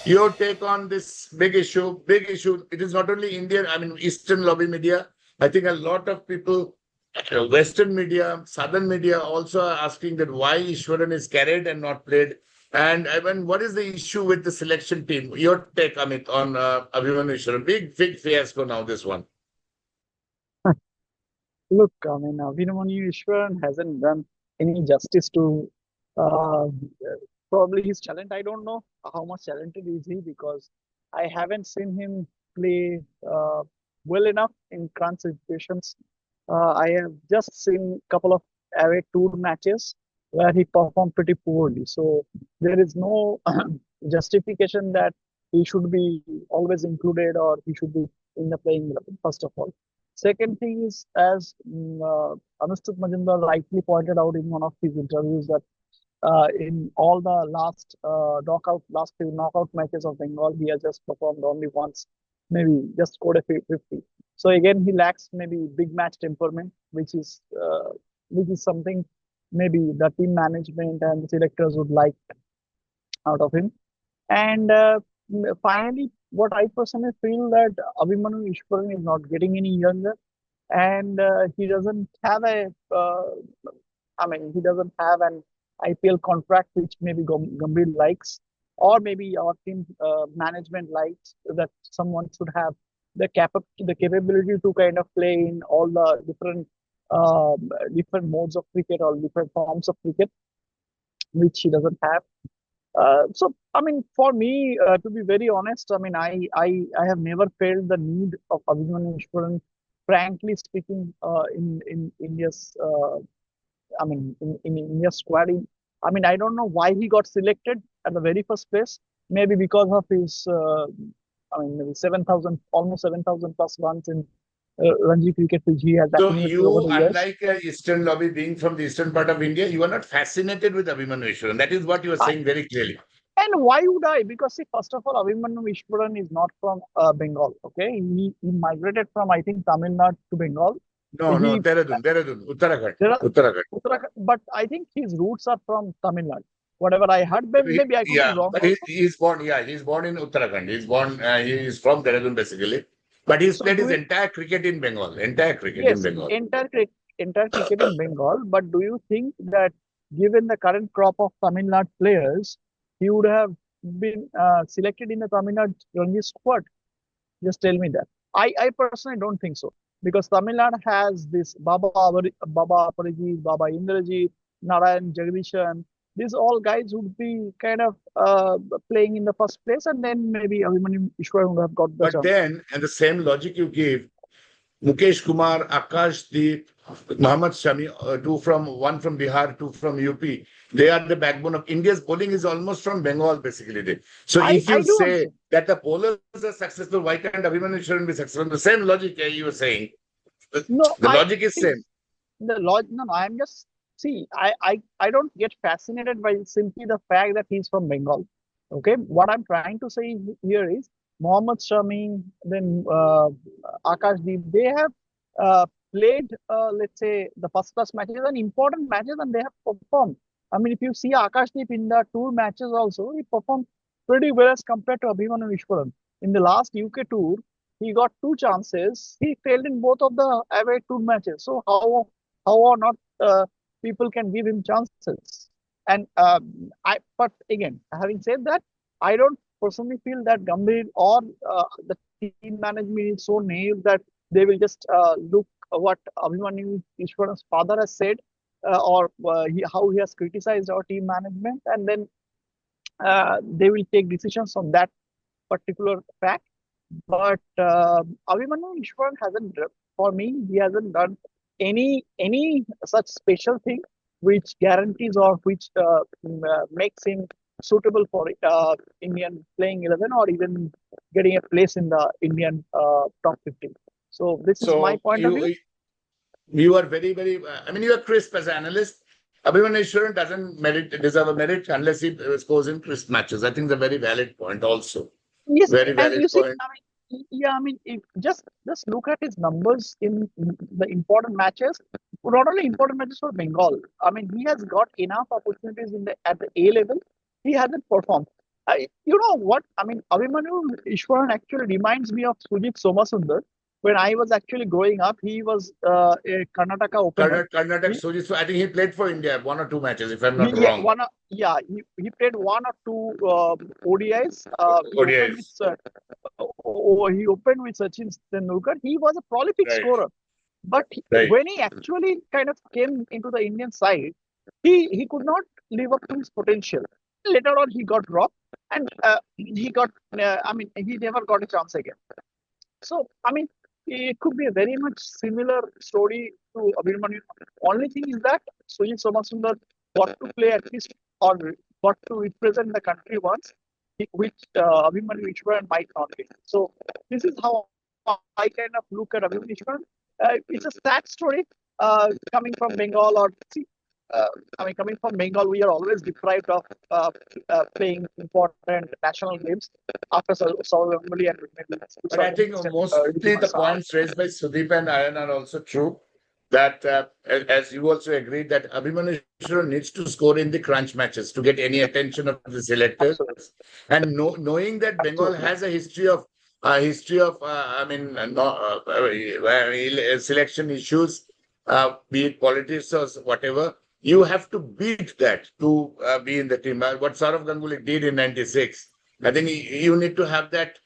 Your take on this big issue? Big issue. It is not only Indian, I mean, Eastern lobby media. I think a lot of people, Western media, Southern media also are asking that why Ishwaran is carried and not played. And I mean, what is the issue with the selection team? Your take, Amit, on Abhimanyu Ishwaran? Big fiasco now, this one. Look, I mean, Abhinamani Ishwaran hasn't done any justice to uh, probably his talent. I don't know how much talented is he because I haven't seen him play well enough in current situations. I have just seen a couple of away tour matches where he performed pretty poorly. So there is no justification that he should be always included or he should be in the playing 11, first of all. Second thing is, as Anushtut Majumdar rightly pointed out in one of his interviews, that in all the last few knockout matches of Bengal, he has just performed only once, maybe just scored a 50. So again, he lacks maybe big match temperament, which is something maybe the team management and the selectors would like out of him. And finally, what I personally feel that Abhimanyu Ishwaran is not getting any younger, and he doesn't have he doesn't have an IPL contract which maybe Gambhir likes, or maybe our team management likes that someone should have the capability to kind of play in all the different modes of cricket or different forms of cricket, which he doesn't have. So, I mean, for me, to be very honest, I mean, I have never felt the need of Abhimanyu Ishwaran, frankly speaking, in India's, in India's squad. I mean, I don't know why he got selected at the very first place. Maybe because of his, maybe 7,000, almost 7,000 plus runs in Ranji cricket, which he has So accumulated over you, the years. unlike Eastern lobby being from the eastern part of India, you are not fascinated with Abhimanyu Ishwaran. That is what you are saying very clearly. And why would I? Because see, first of all, Abhimanyu Vishwaran is not from Bengal. Okay, he migrated from I think Tamil Nadu to Bengal. No, He Dehradun, Uttarakhand, there are Uttarakhand. Uttarakhand, but I think his roots are from Tamil Nadu. Whatever I heard, maybe I could be Yeah, wrong but also. he's born. Yeah, he's born in Uttarakhand. He is from Dehradun basically, but he's So played do his you? entire cricket in Bengal. Entire cricket in Yes, Bengal. entire cricket in Bengal. But do you think that given the current crop of Tamil Nadu players, he would have been selected in the Tamil Nadu Ranji squad? Just tell me that. I personally don't think so because Tamil Nadu has this Baba Aparajit, Baba Indrajit, Narayan Jagdishan. These all guys would be kind of playing in the first place, and then maybe Abhimanyu Ishwar would have got the But chance. then, and the same logic you give, Mukesh Kumar, Akash Deep, Mohammad Shami, one from Bihar, two from UP. They are the backbone of India's bowling is almost from Bengal, basically. So if I you do say understand. that the bowlers are successful, why can't Abhimanyu shouldn't be successful? The same logic you were saying. The, No, the logic is see same. the log. No, no, I'm just see. I don't get fascinated by simply the fact that he's from Bengal. Okay, what I'm trying to say here is Mohammad Shami, then Akash Deep, they have played, let's say, the first class matches and important matches, and they have performed. I mean, if you see Akash Deep in the tour matches also, he performed pretty well as compared to Abhimanyu Vishwaran. In the last UK tour, he got two chances. He failed in both of the away tour matches. So how or not people can give him chances? And but again, having said that, I don't personally feel that Gambhir or the team management is so naive that they will just look what Abhimanyu Ishwaran's father has said how he has criticized our team management, and then they will take decisions on that particular fact. But Abhimanyu Ishwaran for me, he hasn't done any such special thing which guarantees or which makes him suitable for Indian playing 11 or even getting a place in the Indian top 50. So this is my So point of view. you are I mean, you are crisp as an analyst. Abhimanyu Ishwaran doesn't deserve a merit unless he scores in crisp matches. I think it's a very valid point also. Yes, Very and valid you see, point. yeah, I mean, if just look at his numbers in the important matches. Not only important matches for Bengal. I mean, he has got enough opportunities in the at the A level. He hasn't performed. You know what? I mean, Abhimanyu Ishwaran actually reminds me of Sujit Somasundar. When I was actually growing up, he was a Karnataka opener. Karnataka He, Sujit. So I think he played for India 1 or 2 matches, if I'm not yeah, wrong. he played 1 or 2 ODIs. ODIs. He opened with Sachin Tendulkar. He was a prolific Right. scorer. But Right. when he actually kind of came into the Indian side, he could not live up to his potential. Later on, he got dropped, and he never got a chance again. So, I mean, it could be a very much similar story to Abhimanyu. Only thing is that Sujit Somasundar got to play at least or got to represent the country once, which Abhimanyu Ishwaran might not be. So, this is how I kind of look at Abhimanyu Ishwaran. It's a sad story coming from Bengal or see, coming from Bengal, we are always deprived of playing important national games after Saurav Ganguly and maybe to But I certain think extent mostly Ridhima the Shah. points raised by Sudeep and Ayan are also true. That as you also agreed that Abhimanyu Ishwaran needs to score in the crunch matches to get any attention of the selectors, Absolutely, and knowing that Bengal absolutely. has a history of selection issues, be it politics or whatever. You have to beat that to be in the team. What Saurav Ganguly did in '96, I think you need to have that.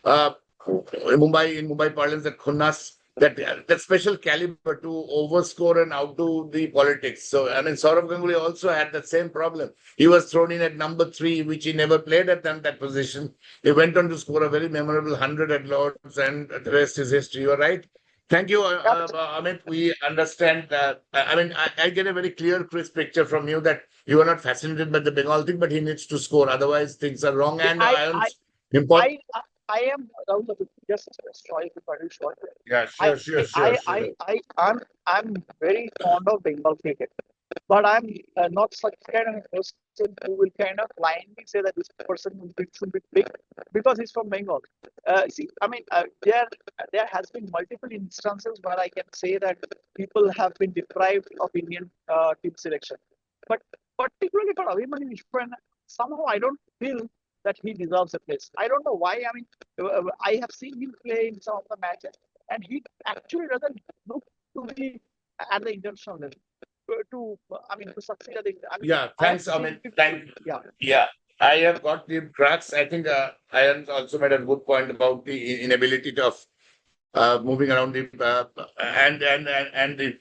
Uh, in Mumbai parlance, that khunnas, that special caliber to overscore and outdo the politics. So I mean, Saurav Ganguly also had the same problem. He was thrown in at number 3, which he never played at that position. He went on to score a very memorable 100 at Lords, and the rest is history. You are right. Thank you, Amit. We understand that. I mean, I get a very clear, crisp picture from you that you are not fascinated by the Bengal thing, but he needs to score. Otherwise, things are wrong. And I, Ion's I, important. I am Rahul, just sorry to cut you short. Yeah, I, sure, sure, sure, sure. I'm very fond of Bengal cricket, but I'm not such kind of a person who will kind of blindly say that this person should be picked because he's from Bengal. There has been multiple instances where I can say that people have been deprived of Indian team selection, but particularly for Abhimanyu Ishwaran, somehow I don't feel that he deserves a place. I don't know why. I mean, I have seen him play in some of the matches, and he actually doesn't look to be at the international level. To succeed at the, I mean, Yeah, I have thanks, seen Amit. people, Thank yeah, Yeah, I have got the crux. I think Ayan also made a good point about the inability of moving around the and the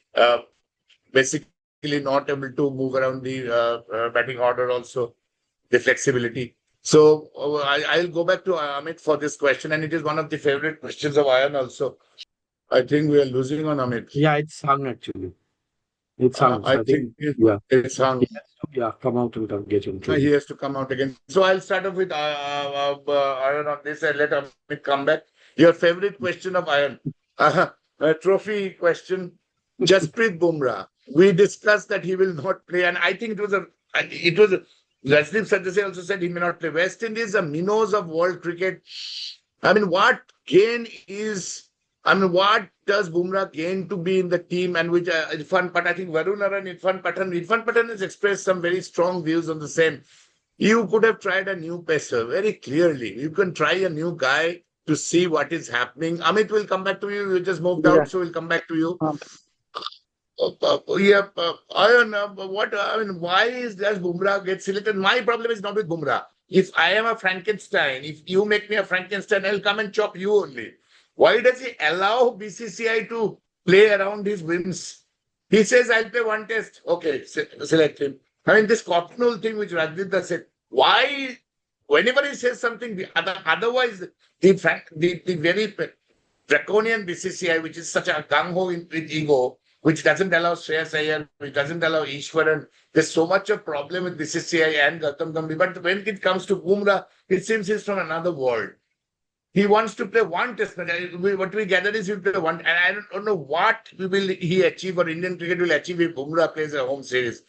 basically not able to move around the batting order also, the flexibility. So I'll go back to Amit for this question, and it is one of the favorite questions of Ayan also. I think we are losing on Amit. Yeah, it's hung actually. It's hung. I So I think think, yeah, it's hung. he has to, yeah, come out and get into He it. has to come out again. So I'll start off with Iron on this and let Amit come back. Your favorite question of Iron, a trophy question. Jasprit Bumrah. We discussed that he will not play, and I think it was. Rasdeep Sardesai also said he may not play. West Indies are minnows of world cricket. I mean, what gain is? I mean, what does Bumrah gain to be in the team? And which Irfan Pathan, I think Varun Aran, Irfan Pathan has expressed some very strong views on the same. You could have tried a new pacer very clearly. You can try a new guy to see what is happening. Amit will come back to you. You just moved yeah. out, so we'll come back to you. Um, Ayan, why does Bumrah get selected? My problem is not with Bumrah. If I am a Frankenstein, if you make me a Frankenstein, I'll come and chop you only. Why does he allow BCCI to play around his whims? He says, I'll play one test. Okay, select him. I mean, this Cotnell thing which Rajendra said, why, whenever he says something, otherwise, the very draconian BCCI, which is such a gung-ho with ego, which doesn't allow Shreyas Iyer, which doesn't allow Ishwaran. There's so much of problem with BCCI and Gautam Gambhir. But when it comes to Bumrah, it seems he's from another world. He wants to play one test match. What we gather is he'll play one. And I don't know what he achieve or Indian cricket will achieve if Bumrah plays a home series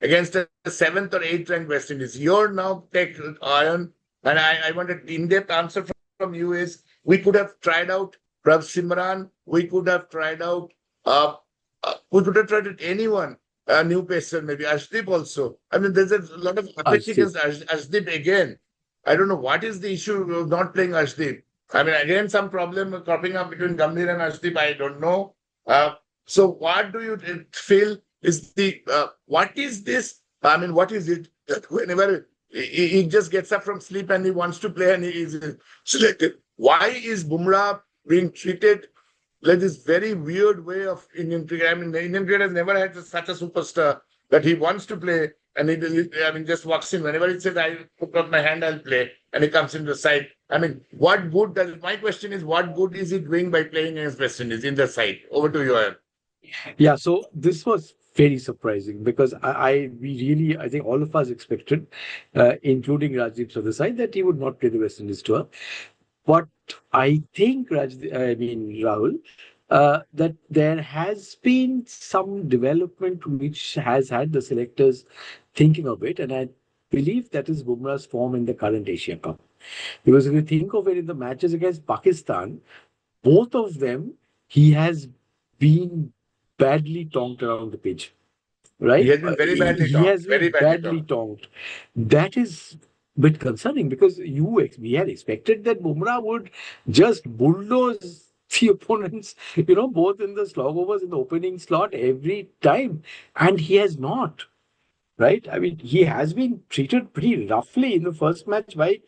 against the 7th or 8th ranked West Indies. Your now take Iron, and I want an in-depth answer from you is we could have tried out Prav Simran, we could have tried out anyone, a new pacer, maybe Ashdeep also. I mean, there's a lot of apathy Arshdeep. against Ashdeep again. I don't know what is the issue of not playing Arshdeep. I mean, again, some problem cropping up between Gambhir and Arshdeep. I don't know. So what do you feel is what is this? I mean, what is it that whenever he just gets up from sleep and he wants to play and he is selected? Why is Bumrah being treated like this very weird way of Indian cricket? I mean, the Indian cricket has never had such a superstar that he wants to play and I mean, just walks in. Whenever he says, I put up my hand, I'll play, and he comes into the side. I mean, what good does, my question is, what good is he doing by playing against West Indies in the side? Over to you, Ayan. Yeah, so this was very surprising because I think all of us expected, including Rajdeep Sardesai, that he would not play the West Indies tour. But I think Rahul, that there has been some development which has had the selectors thinking of it, and I believe that is Bumrah's form in the current Asia Cup. Because if you think of it in the matches against Pakistan, both of them, he has been badly tonked around the pitch. Right? He has been very badly He tonked. has been Very badly tonked. That is a bit concerning because we had expected that Bumrah would just bulldoze the opponents, both in the slog overs in the opening slot every time. And he has not. Right? I mean, he has been treated pretty roughly in the first match by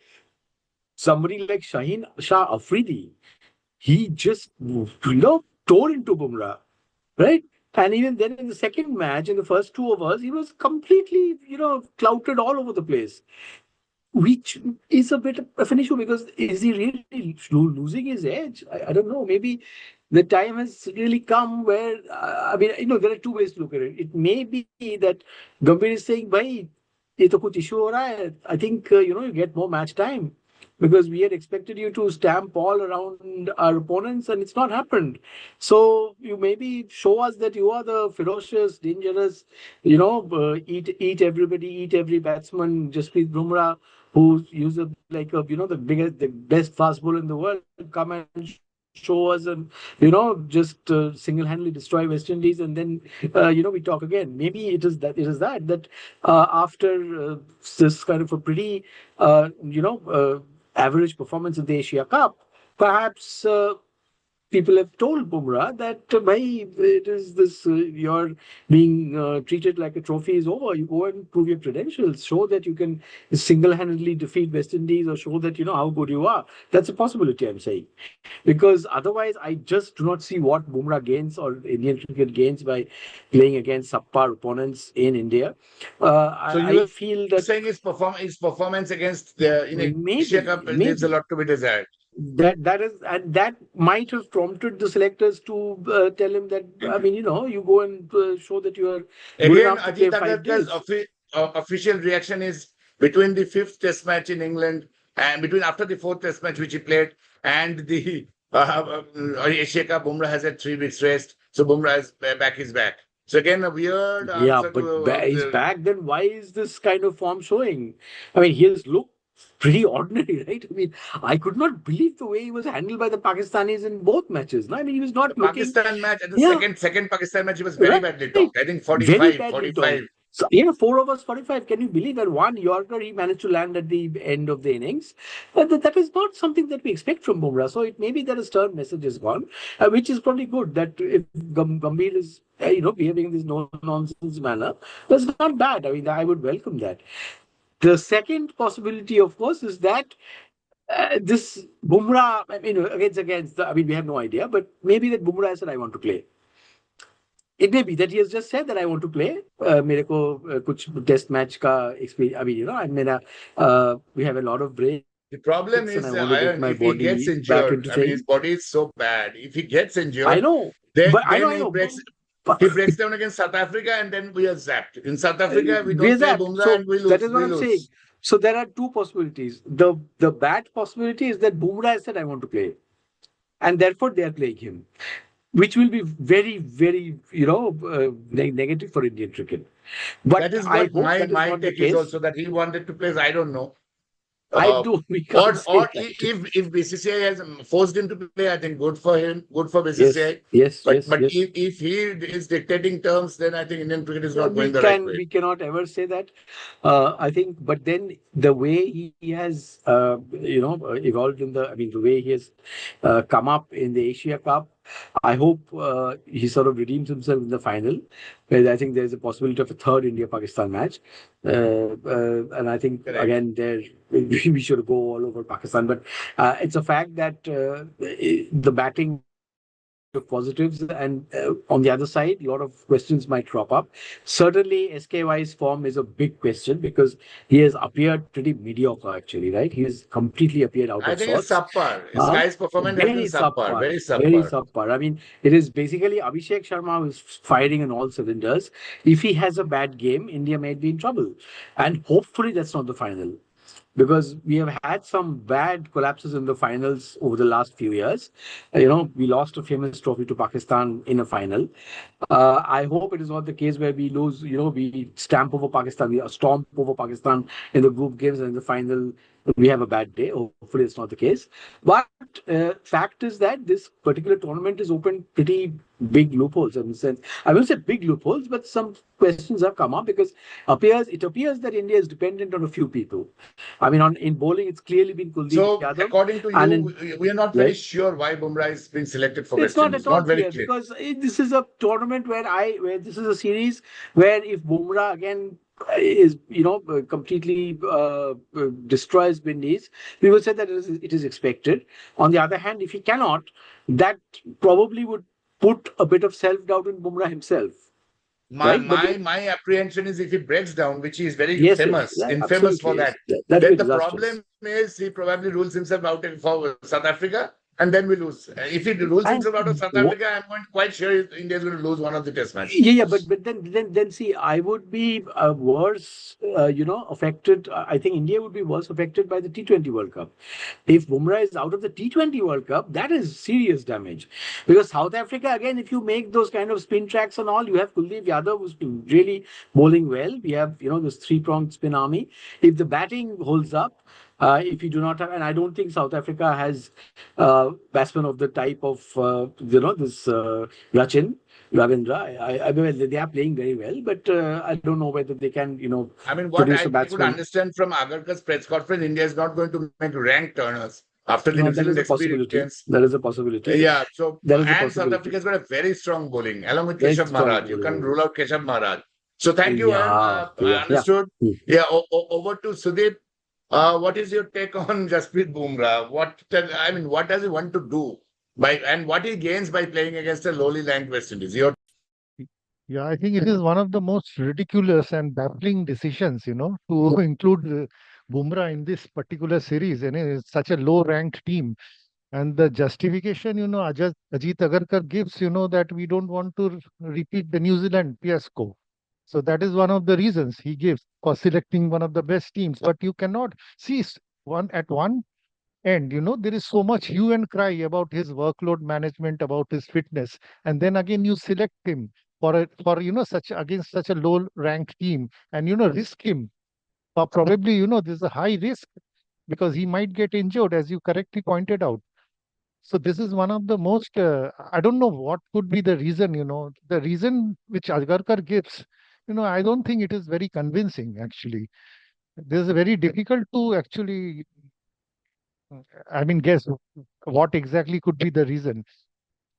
somebody like Shaheen Shah Afridi. He just, tore into Bumrah. Right? And even then in the second match, in the first 2 overs, he was completely, clouted all over the place. Which is a bit of an issue because is he really losing his edge? I don't know. Maybe the time has really come where, there are 2 ways to look at it. It may be that Gambhir is saying, bhai, ye to kuch issue ho raha hai. I think, you get more match time. Because we had expected you to stamp all around our opponents and it's not happened. So you maybe show us that you are the ferocious, dangerous, eat everybody, eat every batsman, Jasprit Bumrah, who uses the best fast bowler in the world, come and show us and, just single-handedly destroy West Indies and then, we talk again. Maybe it is that after this kind of a pretty, average performance in the Asia Cup, perhaps people have told Bumrah that, it is this, you're being treated like a trophy is over. You go and prove your credentials, show that you can single-handedly defeat West Indies or show that, how good you are. That's a possibility, I'm saying. Because otherwise, I just do not see what Bumrah gains or Indian cricket gains by playing against subpar opponents in India. I feel that... saying his performance against the Asia Cup leaves a lot to be desired. That might have prompted the selectors to tell him that, you go and show that you are good enough to play 5 days. Official reaction is between the 5th test match in England and after the 4th test match which he played and the Asia Cup, Bumrah has had 3 weeks rest. So Bumrah's back is back. So again, a weird answer. Yeah, but he's back. Then why is this kind of form showing? I mean, he has looked pretty ordinary, right? I mean, I could not believe the way he was handled by the Pakistanis in both matches. No? I mean, he was not looking... Pakistan match, at the second Pakistan match, he was very badly tonked. I think 45. So, 4 overs, 45. Can you believe that one Yorker he managed to land at the end of the innings? That is not something that we expect from Bumrah. So it may be that a stern message is gone, which is probably good. That if Gambhir is, behaving in this no-nonsense manner, that's not bad. I mean, I would welcome that. The second possibility, of course, is that this Bumrah, we have no idea, but maybe that Bumrah said, I want to play. It may be that he has just said that I want to play. मेरे को कुछ test match का experience. We have a lot of breaks. The problem is, if he gets injured, his body is so bad. If he gets injured, I know. Then he breaks down against South Africa and then we are zapped. In South Africa, we don't play Bumrah and we lose. That is what I'm saying. So there are 2 possibilities. The bad possibility is that Bumrah has said, I want to play. And therefore, they are playing him. Which will be very, very, negative for Indian cricket. But that is what my take is also, that he wanted to play. I don't know. We can't say Or that. if BCCI has forced him to play, I think good for him, good for Yes, BCCI. yes, But yes, yes. if he is dictating terms, then I think Indian cricket is Yeah, not going the right way. we cannot ever say that. I think, but then the way he has, evolved in the, I mean, the way he has come up in the Asia Cup, I hope he sort of redeems himself in the final, where I think there's a possibility of a third India-Pakistan match. And I think, Correct. again, there we should go all over Pakistan. But it's a fact that the batting of positives, and on the other side, a lot of questions might crop up. Certainly, SKY's form is a big question because he has appeared pretty mediocre, actually, right? He has completely appeared out I of think it's sorts. subpar. Sky's performance has been Very subpar, subpar, very very subpar. subpar. I mean, it is basically Abhishek Sharma who is firing on all cylinders. If he has a bad game, India might be in trouble. And hopefully, that's not the final, because we have had some bad collapses in the finals over the last few years. We lost a famous trophy to Pakistan in a final. I hope it is not the case where we lose, we stamp over Pakistan, we stomp over Pakistan in the group games, and in the final we have a bad day. Hopefully it's not the case. But fact is that this particular tournament has opened pretty big loopholes in the sense. I will say big loopholes, but some questions have come up because it appears that India is dependent on a few people. I mean, in bowling, it's clearly been Kuldeep So, Yadav. according to And you, we are not very Yes. sure why Bumrah is being selected for It's West not Indies. at all Not very clear clear. because this is a tournament where this is a series where if Bumrah again is completely destroys Windies, we will say that it is expected. On the other hand, if he cannot, that probably would put a bit of self-doubt in Bumrah himself. My Right, but my apprehension is if he breaks down, which he is very Yes, famous, that infamous for absolutely is. that. That'd be Then the disastrous. problem is he probably rules himself out for South Africa, and then we lose. If he rules And himself out of South what- Africa, I'm not quite sure India is going to lose one of the test matches. Yeah, but then see, I would be worse, affected. I think India would be worse affected by the T20 World Cup. If Bumrah is out of the T20 World Cup, that is serious damage. Because South Africa, again, if you make those kind of spin tracks and all, you have Kuldeep Yadav who's been really bowling well. We have, this three-pronged spin army. If the batting holds up, if you do not have, and I don't think South Africa has batsmen of the type of, this Ravindra. I mean, they are playing very well, but I don't know whether they can, I mean, what produce I a could batsman. understand from Agarkar's press conference, India is not going to make rank turners after the No, New that is Zealand a possibility. experience. That is a possibility. Yeah, so That is a and South possibility. Africa's got a very strong bowling along with Very Keshav strong Maharaj. You can't bowling. rule out Keshav Maharaj. So thank you, Yeah, I understood. Hmm. Yeah, over to Sudeep. What is your take on Jasprit Bumrah? What does he want to do and what he gains by playing against a lowly ranked West Indies? Yeah, I think it is one of the most ridiculous and baffling decisions, to include Bumrah in this particular series. And it's such a low-ranked team. And the justification, Ajit Agarkar gives, that we don't want to repeat the New Zealand fiasco. So that is one of the reasons he gives for selecting one of the best teams. But you cannot see at one end, there is so much hue and cry about his workload management, about his fitness. And then again, you select him for such against such a low ranked team and risk him or probably there's a high risk because he might get injured, as you correctly pointed out. So this is one of the most I don't know what could be the reason. The reason which Agarkar gives, I don't think it is very convincing. Actually, this is very difficult to actually guess what exactly could be the reason.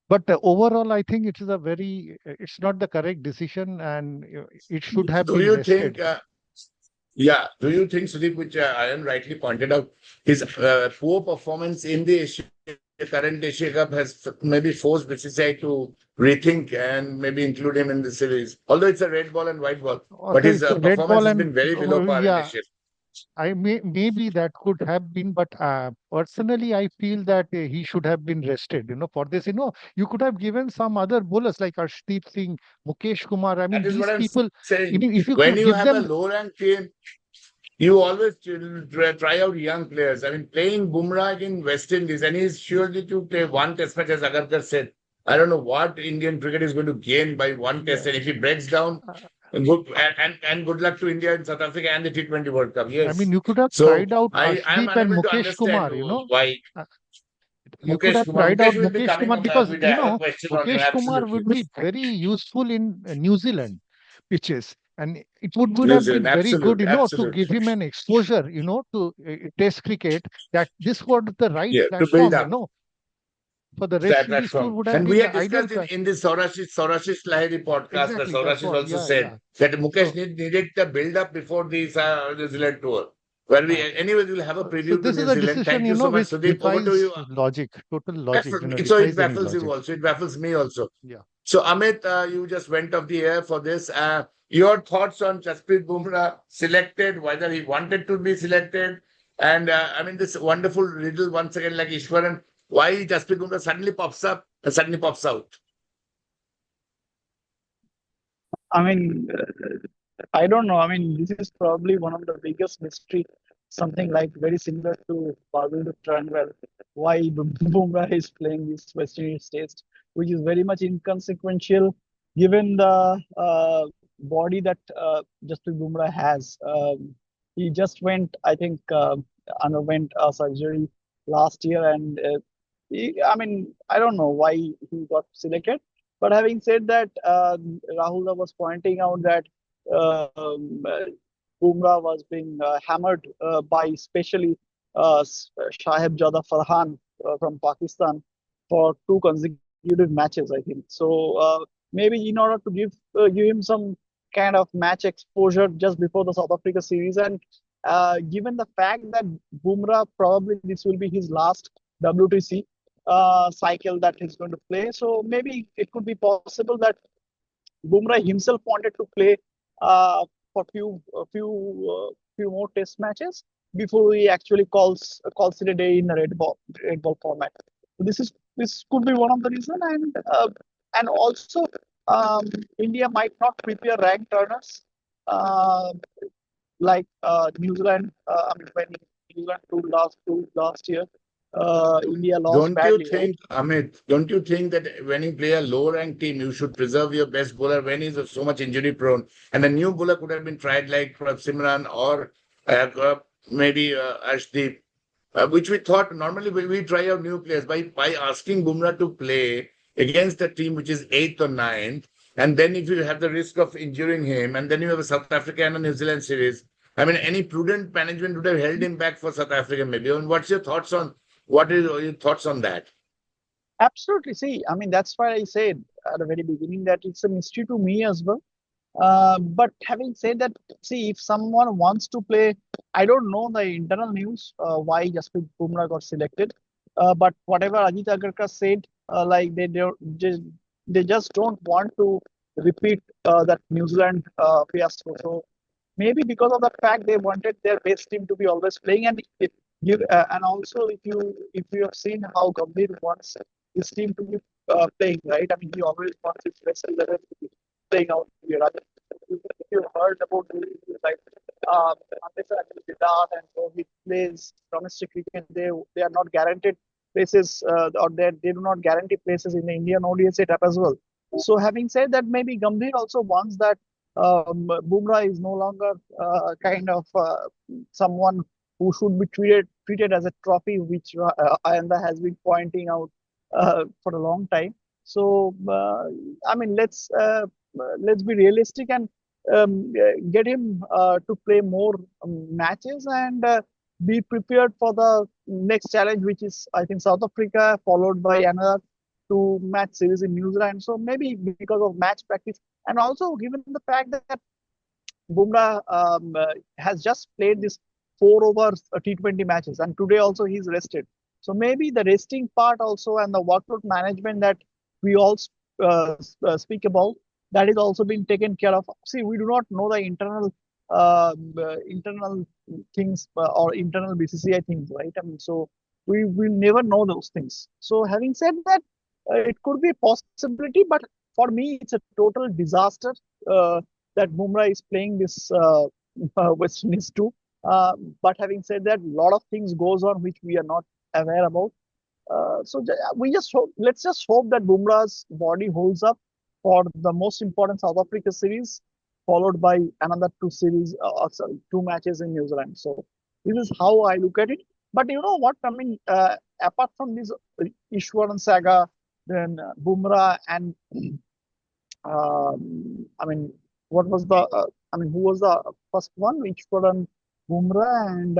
But overall, I think it's not the correct decision, and it should have Do been you rested. do you think, Sudeep, which Ayan rightly pointed out, his poor performance in the current Asia Cup has maybe forced BCCI to rethink and maybe include him in the series? Although it's a red ball and white ball, but his It's a red performance ball has and been very below par in yeah, Asia. maybe that could have been, but personally, I feel that he should have been rested. For this, you could have given some other bowlers like Arshdeep Singh, Mukesh Kumar. I mean, That is these what I'm people, saying. if you When could you give have a them, low ranked team, you always try out young players. I mean, playing Bumrah in West Indies, and he's surely to play one test match, as Agarkar said. I don't know what Indian cricket is going to gain by one test, Yeah. and if he breaks down, And good luck to India in South Africa and the T20 World Cup. I Yes. mean, you could have So tried out I am Ashdeep and unable to Mukesh understand Kumar, you know. why Uh, You could have Mukesh Kumar. tried out Mukesh will be Mukesh coming Kumar up. because, We'd you have a know, question on him. Mukesh Kumar Absolutely. would be very useful in New Zealand pitches. And it would New have Zealand. been very good, Absolutely. you know, to Absolutely. give him an exposure, you know, to Test cricket, that this was the right Yeah. To build platform, you up know, for the that West Indies tour platform. would have And we been had the ideal. discussed in this Saurash's Lahiri podcast where Exactly, that's Saurash what, also yeah, said yeah. that Mukesh So, needed the build up before this New Zealand tour. Where we, uh, anyways, we'll have a so preview to this is New a Zealand. decision, Thank you you so know, much, which Sudeep. Over to defies you. logic, total logic, you know, So it defies any baffles you logic. also. It baffles me also. Yeah. So Amit, you just went off the air for this. Your thoughts on Jasprit Bumrah selected, whether he wanted to be selected, and I mean this wonderful riddle once again, like Ishwaran, why Jasprit Bumrah suddenly pops up and suddenly pops out. I mean, I don't know. I mean, this is probably one of the biggest mystery, something like very similar to Barbados Tranwell. Why Bumrah is playing this West Indies Test, which is very much inconsequential given the body that Jasprit Bumrah has. He just went, I think, underwent a surgery last year, and I mean, I don't know why he got selected. But having said that, Rahul was pointing out that Bumrah was being hammered by especially Shaheb Jada Farhan from Pakistan for two consecutive matches, I think. So maybe in order to give him some kind of match exposure just before the South Africa series, and given the fact that Bumrah probably this will be his last WTC cycle that he's going to play, so maybe it could be possible that Bumrah himself wanted to play for few more test matches before he actually calls it a day in the red ball format. So this could be one of the reason, and also um, India might not prepare rank turners uh, like New Zealand. I mean, when New Zealand two last year, India lost Don't you badly, right? think, Amit, don't you think that when you play a low ranked team, you should preserve your best bowler when he's so much injury prone? And a new bowler could have been tried like Simran or maybe Ashdeep, which we thought normally we try out new players by asking Bumrah to play against a team which is eighth or ninth. And then if you have the risk of injuring him, and then you have a South Africa and a New Zealand series, I mean, any prudent management would have held him back for South Africa maybe. And what's your thoughts on your thoughts on that? Absolutely. See, I mean, that's why I said at the very beginning that it's a mystery to me as well. But having said that, see, if someone wants to play, I don't know the internal news why Jasprit Bumrah got selected. But whatever Ajit Agarkar said, like they just don't want to repeat that New Zealand fiasco. So maybe because of the fact they wanted their best team to be always playing, and and also if you have seen how Gambhir wants his team to be playing, right? I mean, he always wants his best 11 to be playing out here. If you heard about like Vidal and so he plays domestic cricket, they are not guaranteed places or they do not guarantee places in the Indian ODI setup as well. So having said that, maybe Gambhir also wants that Bumrah is no longer kind of someone who should be treated as a trophy, which Ayanda has been pointing out for a long time. So I mean, let's be realistic and get him to play more matches and be prepared for the next challenge, which is I think South Africa, followed by another two match series in New Zealand. So maybe because of match practice, and also given the fact that Bumrah has just played this 4 over T20 matches, and today also he's rested. So maybe the resting part also and the workload management that we all speak about, that is also being taken care of. See, we do not know the internal things or internal BCCI things, right? I mean, so we will never know those things. So having said that, it could be a possibility, but for me, it's a total disaster. That Bumrah is playing this West Indies too. But having said that, a lot of things goes on which we are not aware about. We just hope. Let's just hope that Bumrah's body holds up for the most important South Africa series, followed by another two matches in New Zealand. So this is how I look at it. But you know what? I mean, apart from this Ishwaran saga, then Bumrah and I mean, what was the? Who was the first one? Ishwaran, Bumrah, and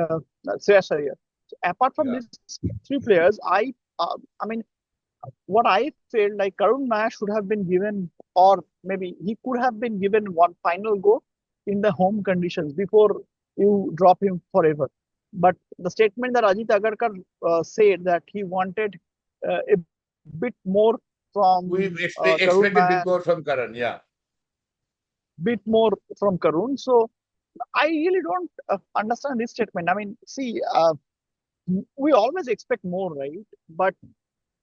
Shreyas Iyer. So apart from Yeah. these three players, I mean, what I felt like Karun Nair should have been given, or maybe he could have been given one final go in the home conditions before you drop him forever. But the statement that Ajit Agarkar said that he wanted a bit more from We Karun expect a Nair, bit more from Karan. Yeah. bit more from Karun. So I really don't understand this statement. I mean, see, we always expect more, right? But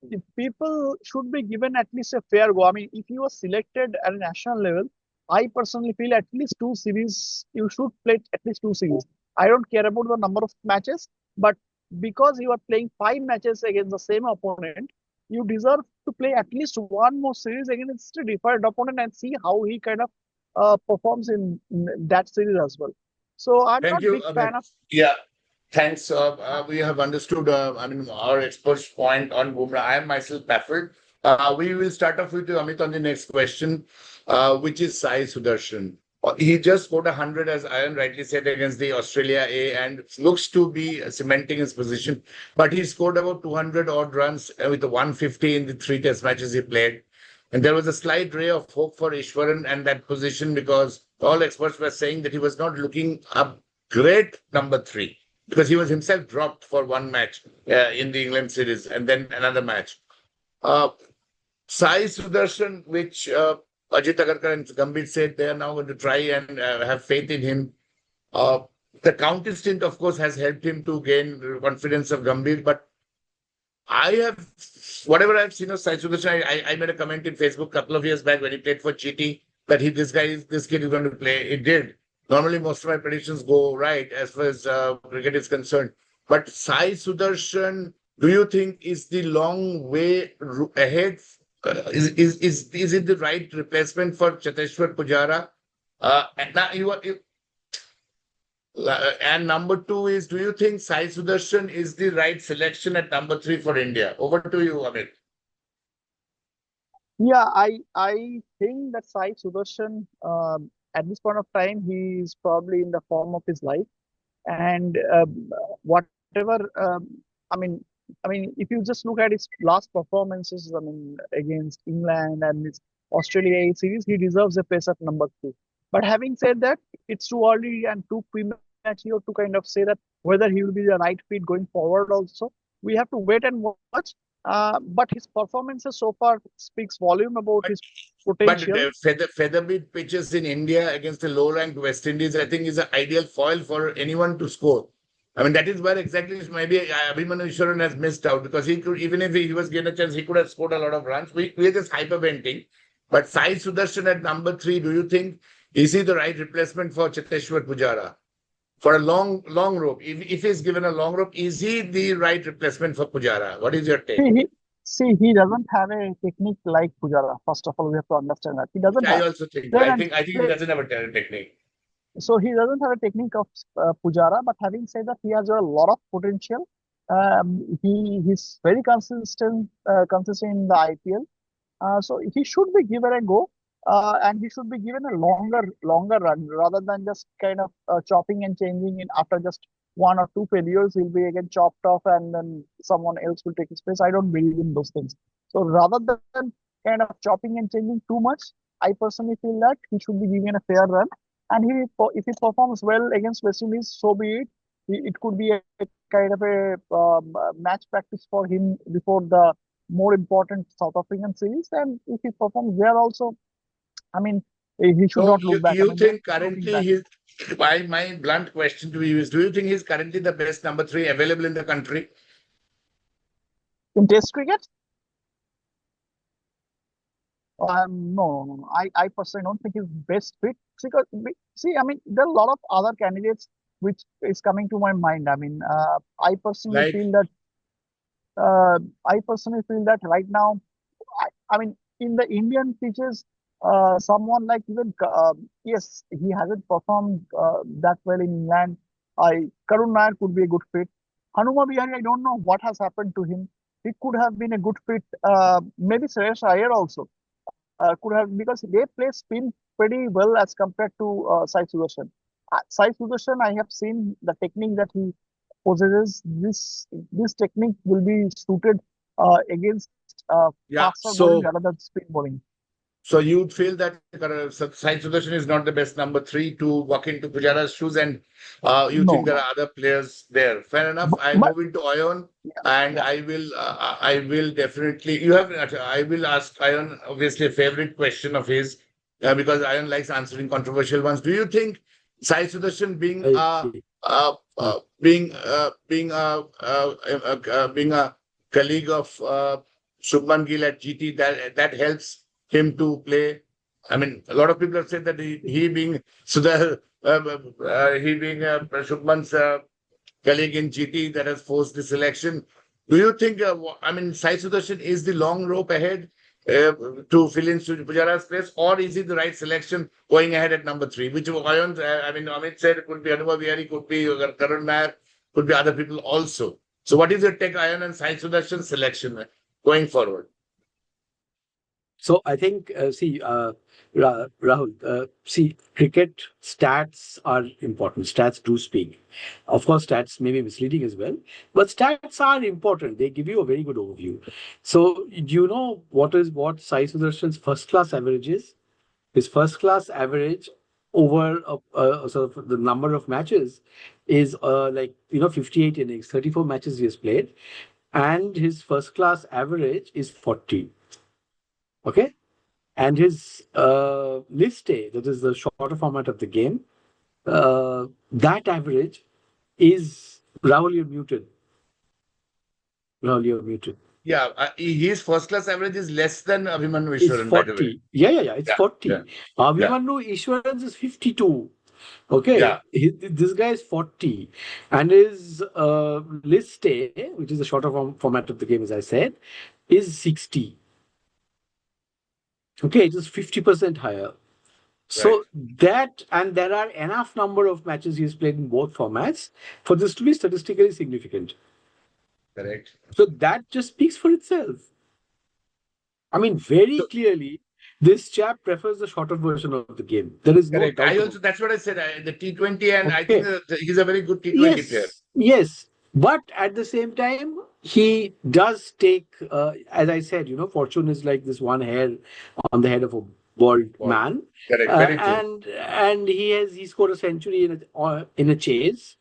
if people should be given at least a fair go. I mean, if you are selected at a national level, I personally feel at least two series, you should play at least two series. I don't care about the number of matches, but because you are playing 5 matches against the same opponent, you deserve to play at least one more series against a different opponent and see how he kind of performs in that series as well. So I'm Thank not you, big fan Amit. of. Yeah. Thanks. We have understood, our expert's point on Bumrah. I am myself baffled. We will start off with you, Amit, on the next question, which is Sai Sudarshan. He just scored 100, as Ayan rightly said, against the Australia A, and looks to be cementing his position. But he scored about 200 odd runs with the 150 in the 3 Test matches he played. And there was a slight ray of hope for Ishwaran and that position, because all experts were saying that he was not looking a great number 3, because he was himself dropped for one match in the England series and then another match. Uh, Sai Sudarshan, which Ajit Agarkar and Gambhir said they are now going to try and have faith in him. Uh, the county stint, of course, has helped him to gain confidence of Gambhir, but I have, whatever I've seen of Sai Sudarshan, I made a comment in Facebook a couple of years back when he played for GT that this kid is going to play. It did. Normally, most of my predictions go right as far as cricket is concerned. But Sai Sudarshan, do you think is the long way ahead? Is it the right replacement for Cheteshwar Pujara? And now and number 2 is, do you think Sai Sudarshan is the right selection at number 3 for India? Over to you, Amit. Yeah, I think that Sai Sudarshan, at this point of time, he is probably in the form of his life, and whatever, if you just look at his last performances, I mean, against England and his Australia A series, he deserves a place at number 2. But having said that, it's too early and too premature to kind of say that whether he will be the right fit going forward. Also, we have to wait and watch. But his performances so far speaks volume about his But potential. featherbeat pitches in India against a low-ranked West Indies, I think, is an ideal foil for anyone to score. I mean, that is where exactly maybe Abhimanyu Ishwaran has missed out, because he could, even if he was given a chance, he could have scored a lot of runs. We are just hyperventing. But Sai Sudarshan at number 3, do you think, is he the right replacement for Cheteshwar Pujara? For a long rope, if he's given a long rope, is he the right replacement for Pujara? What is your take? He doesn't have a technique like Pujara. First of all, we have to understand that he doesn't I have. also think. Then I and think he play, doesn't have a technique. so he doesn't have a technique of Pujara. But having said that, he has a lot of potential. He's very consistent in the IPL. So he should be given a go, and he should be given a longer run rather than just kind of chopping and changing in after just 1 or 2 failures. He'll be again chopped off, and then someone else will take his place. I don't believe in those things. So rather than kind of chopping and changing too much, I personally feel that he should be given a fair run. And if he performs well against West Indies, so be it. It could be a kind of a match practice for him before the more important South African series. And if he performs there also, I mean, he should So not look back. I you mean, think there's no looking currently back. my blunt question to you is, do you think he's currently the best number 3 available in the country? In Test cricket, no. I personally don't think he's best fit, because see, I mean, there are a lot of other candidates which is coming to my mind. I mean, I personally Like, feel that uh, right now, I mean, in the Indian pitches, someone like even yes, he hasn't performed that well in England. Karun Nair could be a good fit. Hanuma Vihari, I don't know what has happened to him. He could have been a good fit. Maybe Suresh Iyer also could have, because they play spin pretty well as compared to Sai Sudarshan. Sai Sudarshan, I have seen the technique that he possesses. This technique will be suited against Yeah. faster bowling So, rather than spin bowling. so you feel that Sai Sudarshan is not the best number three to walk into Pujara's shoes, and you No, think there no. are other players there. Fair enough. I'll But move into Ion, yeah, and yeah. I will definitely. You have. I will ask Ion obviously a favorite question of his, because Ion likes answering controversial ones. Do you think Sai Sudarshan being a colleague of Shubman Gill at GT, that helps him to play? I mean, a lot of people have said that he being he being Shubman's colleague in GT, that has forced the selection. Do you think? I mean, Sai Sudarshan is the long rope ahead to fill in Pujara's place, or is he the right selection going ahead at number three? Which I mean, Amit said it could be Hanuma Vihari, could be Karun Nair, could be other people also. So, what is your take, Ion and Sai Sudarshan selection going forward? So I think, Rahul, see, cricket stats are important. Stats do speak. Of course, stats may be misleading as well, but stats are important. They give you a very good overview. So do you know what Sai Sudarshan's first class average is? His first class average over sort of the number of matches is 58 innings, 34 matches he has played, and his first class average is 40. Okay. And his list A, that is the shorter format of the game, that average is Rahul, you're muted. Rahul, you're muted. Yeah, his first class average is less than Abhimanyu It's Ishwaran, by the way. 40. Yeah. It's Yeah, 40. yeah. Abhimanyu Ishwaran's is 52. Okay. Yeah. This guy is 40. And his list A, which is the shorter format of the game, as I said, is 60. Okay, it is 50% higher. So that, and there are enough number of matches he's played in both formats for this to be statistically significant. Correct. So that just speaks for itself. I mean, very clearly, this chap prefers the shorter version of the game. There is no Correct. doubt. That's what I said. The T20, and I Okay. think he's a very good T20 player. Yes. But at the same time, he does take, as I said, fortune is like this one hair on the head of a bald man. Correct. Very true. And he scored a century in a chase,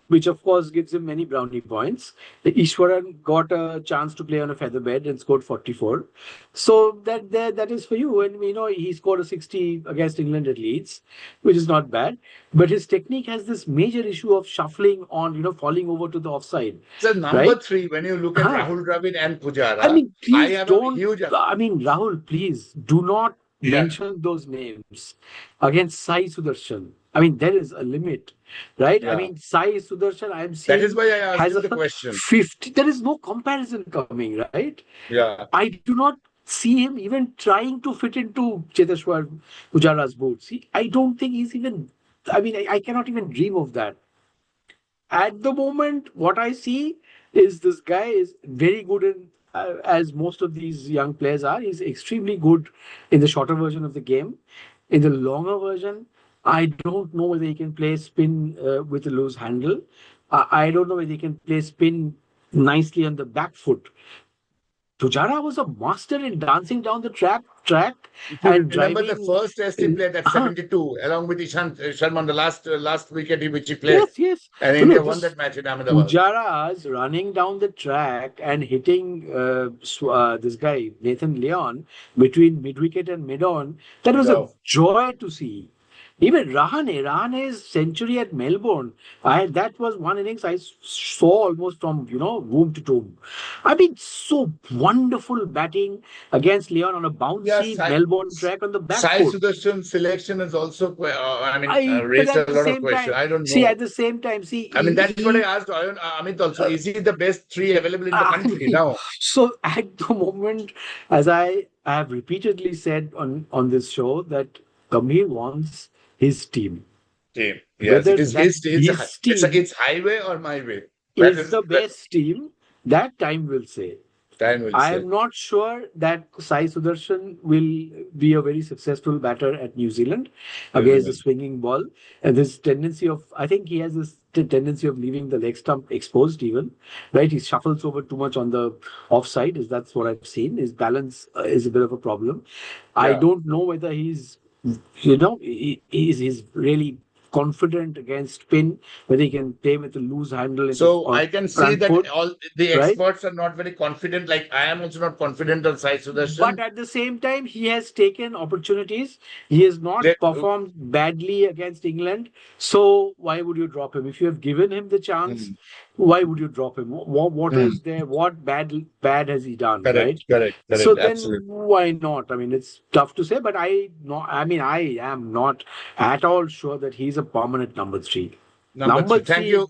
which of course gives him many brownie points. Ishwaran got a chance to play on a featherbed and scored 44. So that is for you. And he scored a 60 against England at Leeds, which is not bad. But his technique has this major issue of shuffling on, falling over to the offside. So number right? 3, when you look at Rahul Dravid and Pujara, I mean, please have don't. a huge. Rahul, please do not mention those names against Sai Sudarshan. I mean, there is a limit, right? Yeah. I mean, Sai Sudarshan, I'm saying. That is why I asked you the question. 50. There is no comparison coming, right? Yeah. I do not see him even trying to fit into Cheteshwar Pujara's boots. I don't think he's even. I mean, I cannot even dream of that. At the moment, what I see is this guy is very good in. As most of these young players are, he's extremely good in the shorter version of the game. In the longer version, I don't know whether he can play spin with a loose handle. I don't know whether he can play spin nicely on the back foot. Pujara was a master in dancing down the track and remember driving. The first test he played at 72, along with Ishant Sharma on the last wicket which he played. Yes. And India won that match in Ahmedabad. Pujara's running down the track and hitting this guy, Nathan Leon, between mid-wicket and mid-on, that was a joy to see. Even Rahane's century at Melbourne, that was one innings I saw almost from womb to tomb. I mean, so wonderful batting against Leon on a bouncy Sai- Melbourne track on the back Sai foot. Sudarshan's selection is also, But raised a at the lot of same questions. time, I don't see, know. at the same time, see, I mean, that's what I he- asked Amit also. Is he the best three available in the I country mean, now? So at the moment, as I have repeatedly said on this show, that Gambhir wants his team. Team. Yes, Whether it is that his team. team It's highway or my way. That is the that best team, that time will say. time will I say. am not sure that Sai Sudarshan will be a very successful batter at New Zealand against the swinging ball. And this tendency of, I think he has this tendency of leaving the leg stump exposed even, right? He shuffles over too much on the offside, that's what I've seen. His balance is a bit of a problem. I Yeah. don't know whether he's, he's really confident against spin, whether he can play with a loose handle. So I can see front that foot, all the right? experts are not very confident. Like I am also not confident on Sai Sudarshan. But at the same time, he has taken opportunities. He has not Let- performed badly against England. So why would you drop him? If you have given him the chance, why would you drop him? What is there? What bad has he done? Right. Correct. So then Absolutely. why not? I mean, it's tough to say, but I am not at all sure that he's a permanent number three. Number three. Thank you.